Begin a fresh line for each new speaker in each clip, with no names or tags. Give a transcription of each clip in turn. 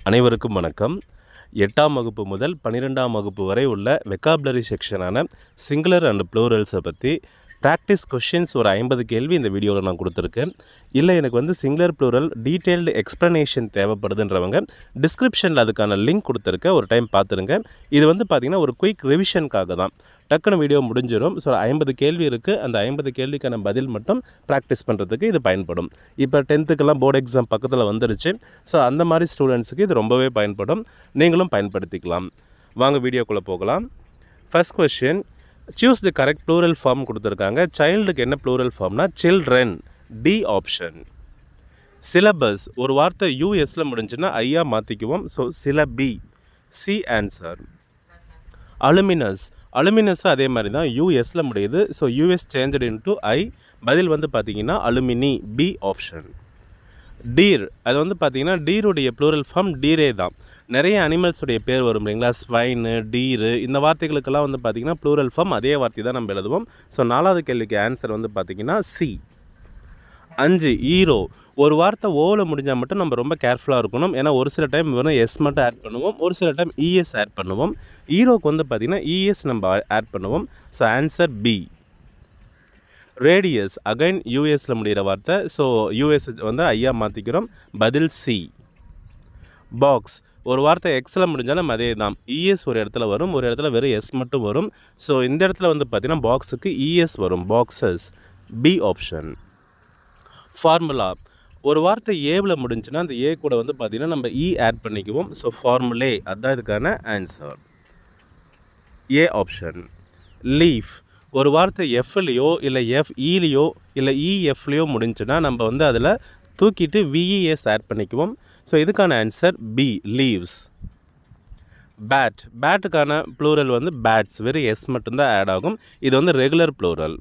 அனைவருக்கும் வணக்கம். 8ஆம் வகுப்பு முதல் 12ஆம் வகுப்பு வரை உள்ள வெக்காபுலரி செக்ஷனான சிங்குலர் அண்ட் ப்ளூரல்ஸை பற்றி ப்ராக்டிஸ் கொஷின்ஸ் ஒரு 50 கேள்வி இந்த வீடியோவில் நான் கொடுத்துருக்கேன். இல்லை எனக்கு சிங்குலர் ப்ளூரல் டீட்டெயில்டு எக்ஸ்ப்ளனேஷன் தேவைப்படுதுன்றவங்க டிஸ்கிரிப்ஷனில் அதுக்கான லிங்க் கொடுத்துருக்கேன், ஒரு டைம் பார்த்துருங்க. இது பார்த்திங்கன்னா ஒரு குயிக் ரிவிஷனுக்காக தான், டக்குன்னு வீடியோ முடிஞ்சிடும். ஸோ 50 கேள்வி இருக்குது, அந்த 50 கேள்விக்கான பதில் மட்டும் ப்ராக்டிஸ் பண்ணுறதுக்கு இது பயன்படும். இப்போ 10th போர்டு எக்ஸாம் பக்கத்தில் வந்துருச்சு. ஸோ அந்த மாதிரி ஸ்டூடெண்ட்ஸுக்கு இது ரொம்பவே பயன்படும், நீங்களும் பயன்படுத்திக்கலாம். வாங்க வீடியோக்குள்ளே போகலாம். First question, choose the correct plural form கொடுத்துருக்காங்க. சைல்டுக்கு என்ன ப்ளூரல் ஃபார்ம்னா சில்ட்ரன், டி ஆப்ஷன். சிலபஸ், ஒரு வார்த்தை யூஎஸில் முடிஞ்சுன்னா ஐயா மாற்றிக்குவோம், so syllabi, C answer. Alumnus, அலுமினஸும் அதே மாதிரி தான், யூஎஸில் முடியுது, so US changed into I, பதில் பார்த்திங்கன்னா அலுமினி, பி ஆப்ஷன். டீர், அது பார்த்திங்கன்னா டீருடைய ப்ளூரல் ஃபார்ம் டீரே தான். நிறைய அனிமல்ஸுடைய பேர் வரும் இல்லைங்களா, ஸ்வைனு, டீரு, இந்த வார்த்தைகளுக்கெல்லாம் பார்த்திங்கன்னா ப்ளூரல் ஃபார்ம் அதே வார்த்தை தான் நம்ம எழுதுவோம். ஸோ 4வது கேள்விக்கு ஆன்சர் பார்த்திங்கன்னா சி. 5, ஈரோ, ஒரு வார்த்தை ஓவில் முடிஞ்சால் மட்டும் நம்ம ரொம்ப கேர்ஃபுல்லாக இருக்கணும். ஏன்னா ஒரு சில டைம் வெறும் எஸ் மட்டும் ஆட் பண்ணுவோம், ஒரு சில டைம் இஎஸ் ஆட் பண்ணுவோம். ஈரோக்கு பார்த்திங்கன்னா இஎஸ் நம்ம ஆட் பண்ணுவோம், so answer B. Radius, again யூஎஸில் முடிகிற வார்த்தை, ஸோ யூஎஸ் ஐயா மாற்றிக்கிறோம், பதில் சி. பாக்ஸ், ஒரு வார்த்தை எக்ஸில் முடிஞ்சாலும் அதே தான், இஎஸ் ஒரு இடத்துல வரும், ஒரு இடத்துல வெறும் எஸ் மட்டும் வரும். ஸோ இந்த இடத்துல பார்த்திங்கன்னா பாக்ஸுக்கு இஎஸ் வரும், பாக்ஸஸ், பி ஆப்ஷன். ஃபார்முலா, ஒரு வார்த்தை ஏவில் முடிஞ்சுன்னா அந்த ஏ கூட பார்த்திங்கன்னா நம்ம இ ஆட் பண்ணிக்குவோம், ஸோ ஃபார்முலே, அதுதான் இதுக்கான ஆன்சர், ஏ ஆப்ஷன். லீஃப், ஒரு வார்த்தை எஃப்லேயோ இல்லை எஃப்இலேயோ இல்லை இஎஃப்லேயோ முடிஞ்சுன்னா நம்ம அதில் தூக்கிட்டு விஇஎஸ் ஆட் பண்ணிக்குவோம், ஸோ இதுக்கான ஆன்சர் பி, லீவ்ஸ். பேட், பேட்டுக்கான ப்ளூரல் பேட்ஸ், வெறும் எஸ் மட்டும்தான் ஆட் ஆகும், இது ரெகுலர் ப்ளூரல்.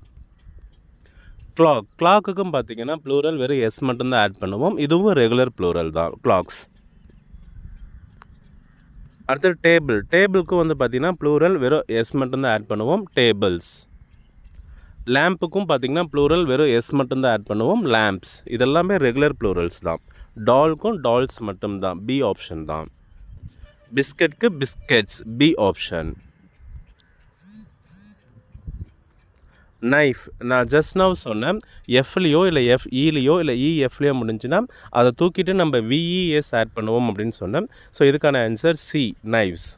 கிளாக், கிளாக்குக்கும் பார்த்திங்கன்னா ப்ளூரல் வெறும் எஸ் மட்டும்தான் ஆட் பண்ணுவோம், இதுவும் ரெகுலர் ப்ளூரல் தான், கிளாக்ஸ். அடுத்தது டேபிள், டேபிளுக்கும் பார்த்திங்கன்னா ப்ளூரல் வெறும் எஸ் மட்டும்தான் ஆட் பண்ணுவோம், டேபிள்ஸ். லேம்புக்கும் பார்த்திங்கன்னா ப்ளூரல் வெறும் எஸ் மட்டும்தான் ஆட் பண்ணுவோம், லேம்ப்ஸ். இதெல்லாமே ரெகுலர் ப்ளூரல்ஸ் தான். டால்க்கும் டால்ஸ் மட்டும்தான், பி ஆப்ஷன் தான். பிஸ்கட்க்கு பிஸ்கெட்ஸ், பி ஆப்ஷன். நைஃப், நான் ஜஸ்ட் நவ் சொன்னேன், எஃப்லேயோ இல்லை எஃப்இலேயோ இல்லை இஎஃப்லேயோ முடிஞ்சுன்னா அதை தூக்கிட்டு நம்ம விஇஎஸ் ஆட் பண்ணுவோம் அப்படின்னு சொன்னேன், ஸோ இதுக்கான ஆன்சர் சி, நைவ்ஸ்.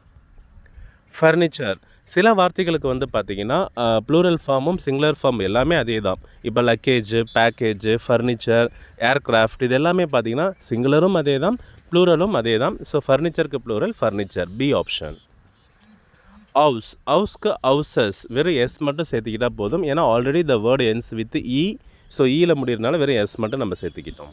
ஃபர்னிச்சர், சில வார்த்தைகளுக்கு பார்த்திங்கன்னா ப்ளூரல் ஃபார்மும் சிங்குலர் ஃபார்ம் எல்லாமே அதே தான். இப்போ லக்கேஜு, பேக்கேஜு, ஃபர்னிச்சர், ஏர்க்ராஃப்ட், இது எல்லாமே பார்த்திங்கன்னா சிங்குலரும் அதே தான், ப்ளூரலும் அதே தான். ஸோ ஃபர்னிச்சருக்கு plural furniture, B option. House, ஹவுஸ்க்கு ஹவுசஸ், வெறும் எஸ் மட்டும் சேர்த்துக்கிட்டால் போதும், ஏன்னா already the word ends with E, so இயில் முடிகிறதுனால வெறும் எஸ் மட்டும் நம்ம சேர்த்துக்கிட்டோம்.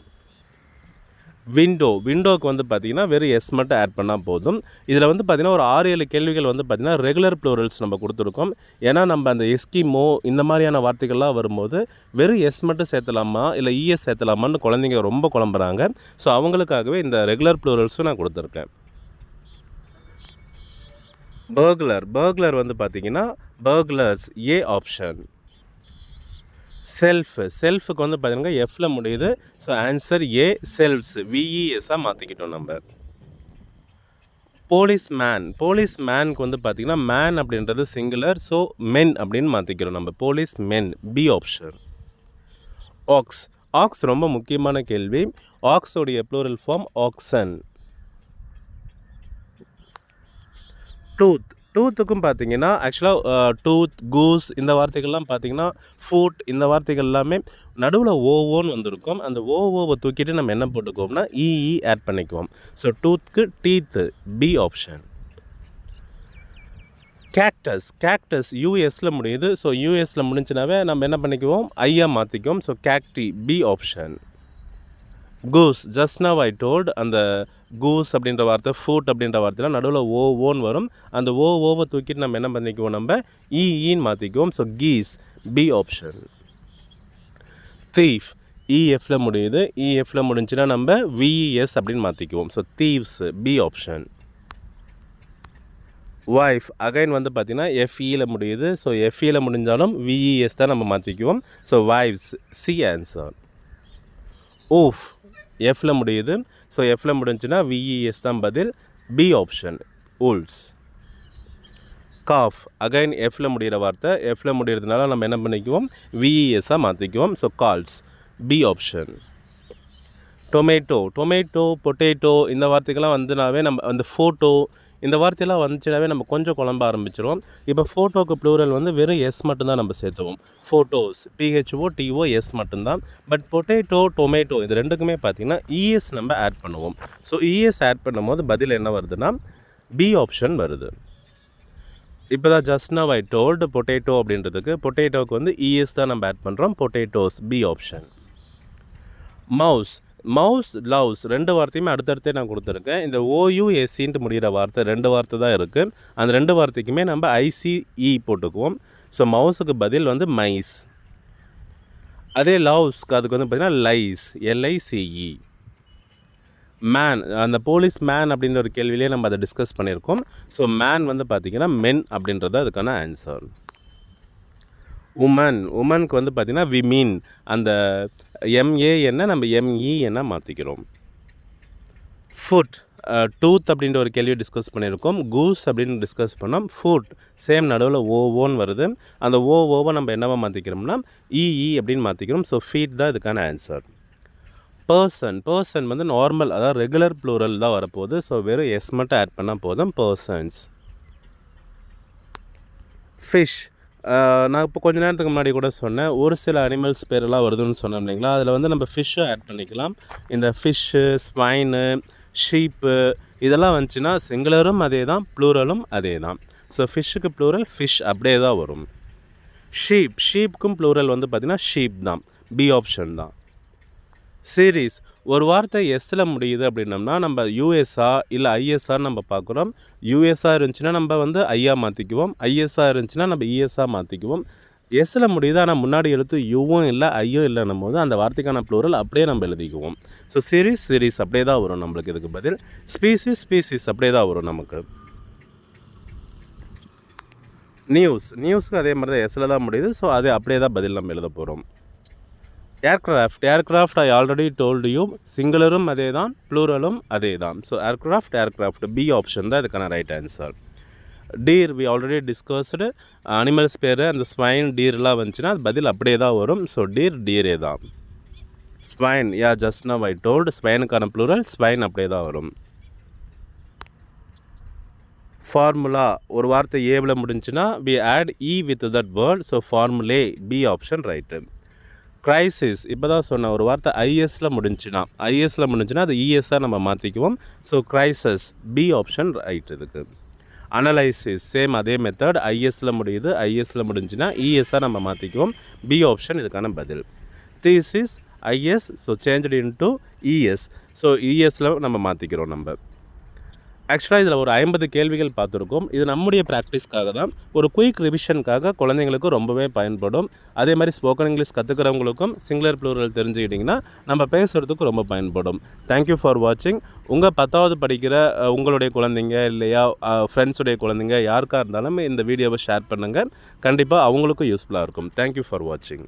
விண்டோ, விண்டோவுக்கு பார்த்திங்கன்னா வெறும் எஸ் மட்டும் ஆட் பண்ணால் போதும். இதில் பார்த்திங்கன்னா ஒரு 6-7 கேள்விகள் பார்த்திங்கன்னா ரெகுலர் ப்ளூரல்ஸ் நம்ம கொடுத்துருக்கோம். ஏன்னா நம்ம அந்த எஸ்கிமோ இந்த மாதிரியான வார்த்தைகள்லாம் வரும்போது வெறும் எஸ் மட்டும் சேர்த்தலாமா இல்லை இஎஸ் சேர்த்தலாமான்னு குழந்தைங்க ரொம்ப குழம்புறாங்க. ஸோ அவங்களுக்காகவே இந்த ரெகுலர் ப்ளூரல்ஸும் நான் கொடுத்துருக்கேன். பர்க்லர், பர்க்லர் பார்த்திங்கன்னா பர்க்லர்ஸ், ஏ ஆப்ஷன். செல்ஃப், செல்ஃபுக்கு பார்த்திங்கன்னா எஃப்பில் முடியுது, ஸோ ஆன்சர் ஏ, செல்ஃப்ஸ், விஇஎஸ்ஸாக மாற்றிக்கிட்டோம் நம்ம. போலீஸ் மேன், போலீஸ் மேனுக்கு பார்த்திங்கன்னா மேன் அப்படின்றது சிங்குலர், ஸோ மென் அப்படின்னு மாற்றிக்கிறோம் நம்ம, போலீஸ் மென், பி ஆப்ஷன். ஆக்ஸ், ஆக்ஸ் ரொம்ப முக்கியமான கேள்வி, ஆக்ஸோடைய ப்ளூரல் ஃபார்ம் ஆக்சன். டூத், டூத்துக்கும் பார்த்திங்கன்னா ஆக்சுவலாக டூத், கூஸ், இந்த வார்த்தைகள்லாம் பார்த்திங்கன்னா ஃபுட், இந்த வார்த்தைகள் எல்லாமே நடுவில் ஓவோன்னு வந்திருக்கும். அந்த ஓவோவை தூக்கிட்டு நம்ம என்ன போட்டுக்குவோம்னா இஇ ஆட் பண்ணிக்குவோம், ஸோ டூத்துக்கு teeth, B option. Cactus, cactus யூஎஸில் முடியுது, ஸோ யூஎஸில் முடிஞ்சுனாவே நம்ம என்ன பண்ணிக்குவோம், ஐயா மாற்றிக்குவோம், so cacti, B option. Goose, just now I told, அந்த கூஸ் அப்படின்ற வார்த்தை, ஃபுட் அப்படின்ற வார்த்தைலாம் நடுவில் ஓன்னு வரும், அந்த ஓவை தூக்கிட்டு நம்ம என்ன பண்ணிக்குவோம், நம்ம இஇன்னு மாற்றிக்குவோம், so geese, B option. Thief, இஎஃப்பில் முடியுது, இஎஃப்பில் முடிஞ்சுன்னா நம்ம விஇஎஸ் அப்படின்னு மாற்றிக்குவோம், so thieves, B option. Wife, again பார்த்திங்கன்னா எஃப்இயில் முடியுது, ஸோ எஃப்இயில் முடிஞ்சாலும் விஇஎஸ் தான் நம்ம மாற்றிக்குவோம், so wives, C answer. Wolf, எஃப்ல முடியுது. ஸோ எஃப்ல முடிஞ்சுன்னா விஇஎஸ் தான் பதில். B option wolves. Calf again எஃப்ல முடிகிற வார்த்தை. எஃப்ல முடிகிறதுனால நம்ம என்ன பண்ணிக்குவோம், விஇஎஸ்ஸாக மாற்றிக்குவோம். So calves, B option. Tomato, potato இந்த வார்த்தைக்கெல்லாம் வந்துனாவே நம்ம அந்த ஃபோட்டோ இந்த வார்த்தையெல்லாம் வந்துச்சுனாவே நம்ம கொஞ்சம் குழம்ப ஆரம்பிச்சிடும். இப்போ ஃபோட்டோக்கு ப்ளூரல் வந்து வெறும் எஸ் மட்டும்தான் நம்ம சேர்த்துவோம். ஃபோட்டோஸ், PHOTO எஸ் மட்டும்தான். பட் பொட்டேட்டோ, டொமேட்டோ இது ரெண்டுக்குமே பார்த்திங்கன்னா இஎஸ் நம்ம ஆட் பண்ணுவோம். ஸோ இஎஸ் ஆட் பண்ணும்போது பதில் என்ன வருதுன்னா பி ஆப்ஷன் வருது. இப்போ தான் just now I told potato அப்படின்றதுக்கு பொட்டேட்டோவுக்கு வந்து இஎஸ் தான் நம்ம ஆட் பண்ணுறோம். Potatoes, B option. Mouse, loves ரெண்டு வார்த்தையுமே அடுத்தடுத்தே நான் கொடுத்துருக்கேன். இந்த OUSCன்ட்டு முடிகிற வார்த்தை ரெண்டு வார்த்தை தான் இருக்குது. அந்த ரெண்டு வார்த்தைக்குமே நம்ம ICE போட்டுக்குவோம். ஸோ மவுஸுக்கு பதில் வந்து மைஸ். அதே லவ்ஸ்க்கு அதுக்கு வந்து பார்த்திங்கன்னா லைஸ், LICE. மேன், அந்த போலீஸ் மேன் அப்படின்ற ஒரு கேள்வியிலே நம்ம அதை டிஸ்கஸ் பண்ணியிருக்கோம். ஸோ மேன் வந்து பார்த்திங்கன்னா மென் அப்படின்றது அதுக்கான ஆன்சர். உமனுக்கு வந்து பார்த்திங்கன்னா விமீன், அந்த MAN நம்ம MEN மாற்றிக்கிறோம். ஃபுட், டூத் அப்படின்ற ஒரு கேள்வியை டிஸ்கஸ் பண்ணியிருக்கோம். கூஸ் அப்படின்னு டிஸ்கஸ் பண்ணோம். ஃபுட் சேம் நடுவில் ஓன்னு வருது. அந்த ஓவை நம்ம என்னவா மாற்றிக்கிறோம்னா EE அப்படின்னு மாற்றிக்கிறோம். ஸோ ஃபீட் தான் இதுக்கான ஆன்சர். பர்சன் வந்து நார்மல், அதாவது ரெகுலர் ப்ளூரல் தான் வரப்போகுது. ஸோ வெறும் எஸ் மட்டும் ஆட் பண்ணால் போதும், பர்சன்ஸ். ஃபிஷ், நான் இப்போ கொஞ்ச நேரத்துக்கு முன்னாடி கூட சொன்னேன், ஒரு சில அனிமல்ஸ் பேரெல்லாம் வருதுன்னு சொன்னோம் இல்லைங்களா, அதில் வந்து நம்ம ஃபிஷ்ஷை ஆட் பண்ணிக்கலாம். இந்த ஃபிஷ்ஷு, ஸ்வைனு, ஷீப்பு இதெல்லாம் வந்துச்சுன்னா சிங்குலரும் அதே தான், ப்ளூரலும் அதே தான். ஸோ ஃபிஷ்ஷுக்கு ப்ளூரல் ஃபிஷ் அப்படியே தான் வரும். ஷீப்புக்கும் ப்ளூரல் வந்து பார்த்திங்கன்னா ஷீப் தான், பி ஆப்ஷன் தான். சீரீஸ், ஒரு வார்த்தை எஸ்ஸில் முடியுது அப்படின்னம்னா நம்ம யூஎஸ்ஆ இல்லை ஐஎஸ்ஆர் நம்ம பார்க்குறோம். யூஎஸ்ஆ இருந்துச்சுன்னா நம்ம வந்து ஐயா மாற்றிக்குவோம். ஐஎஸ்ஆ இருந்துச்சுன்னா நம்ம இஎஸ்ஆ மாற்றிக்குவோம். எஸ்ஸில் முடியுது ஆனால் முன்னாடி எழுத்து யூவும் இல்லை ஐயும் இல்லைன்னும் போது அந்த வார்த்தைக்கான ப்ளூரல் அப்படியே நம்ம எழுதிக்குவோம். ஸோ சீரீஸ் அப்படியே தான் வரும் நம்மளுக்கு. இதுக்கு பதில் ஸ்பீசிஸ் அப்படியே தான் வரும் நமக்கு. நியூஸ்க்கு அதே மாதிரி தான் எஸ்ஸில் தான் முடியுது. ஸோ அது அப்படியே தான் பதில் நம்ம எழுத போகிறோம். Aircraft I already told you, சிங்குலரும் அதே தான், ப்ளூரலும் அதே தான். ஸோ ஏர்க்ராஃப்ட் பி ஆப்ஷன் தான் இதுக்கான right answer. Deer, we already discussed. Animals பேர் அந்த ஸ்வைன், டீர்லாம் வந்துச்சுன்னா அது பதில் அப்படியே தான் வரும். ஸோ டீரே தான். Swine, just now I told, ஸ்வைனுக்கான ப்ளூரல் ஸ்வைன் அப்படியே தான் வரும். ஃபார்முலா, ஒரு வார்த்தை ஏவில் முடிஞ்சுன்னா we add E with that word. So formulae, B option right. Crisis, இப்போ தான் சொன்ன ஒரு வார்த்தை ஐஎஸ்சில் முடிஞ்சுன்னா அது இஎஸ்ஸாக நம்ம மாற்றிக்குவோம். So crises, B option right இதுக்கு. அனலைசிஸ் சேம் அதே மெத்தட், ஐஎஸ்சில் முடியுது, ஐஎஸ்சில் முடிஞ்சுன்னா இஎஸ்ஸாக நம்ம மாற்றிக்குவோம். பி ஆப்ஷன் இதுக்கான பதில். Thesis, IS, so changed into ES. So இஎஸ்சில் நம்ம மாற்றிக்கிறோம் நம்ம. ஆக்சுவலாக இதில் ஒரு 50 கேள்விகள் பார்த்துருக்கோம். இது நம்முடைய ப்ராக்டிஸ்க்காக தான், ஒரு குயிக் ரிவிஷனுக்காக குழந்தைங்களுக்கு ரொம்பவே பயன்படும். அதே மாதிரி ஸ்போக்கன் இங்கிலீஷ் கற்றுக்கிறவங்களுக்கும் சிங்குலர் ப்ளூரல் தெரிஞ்சுக்கிட்டிங்கன்னா நம்ம பேசுகிறதுக்கு ரொம்ப பயன்படும். தேங்க்யூ ஃபார் வாட்சிங். உங்கள் 10வது படிக்கிற உங்களுடைய குழந்தைங்க இல்லையா ஃப்ரெண்ட்ஸுடைய குழந்தைங்க யாருக்காக இருந்தாலும் இந்த வீடியோவை ஷேர் பண்ணுங்கள். கண்டிப்பாக அவங்களுக்கும் யூஸ்ஃபுல்லாக இருக்கும். தேங்க்யூ ஃபார் வாட்சிங்.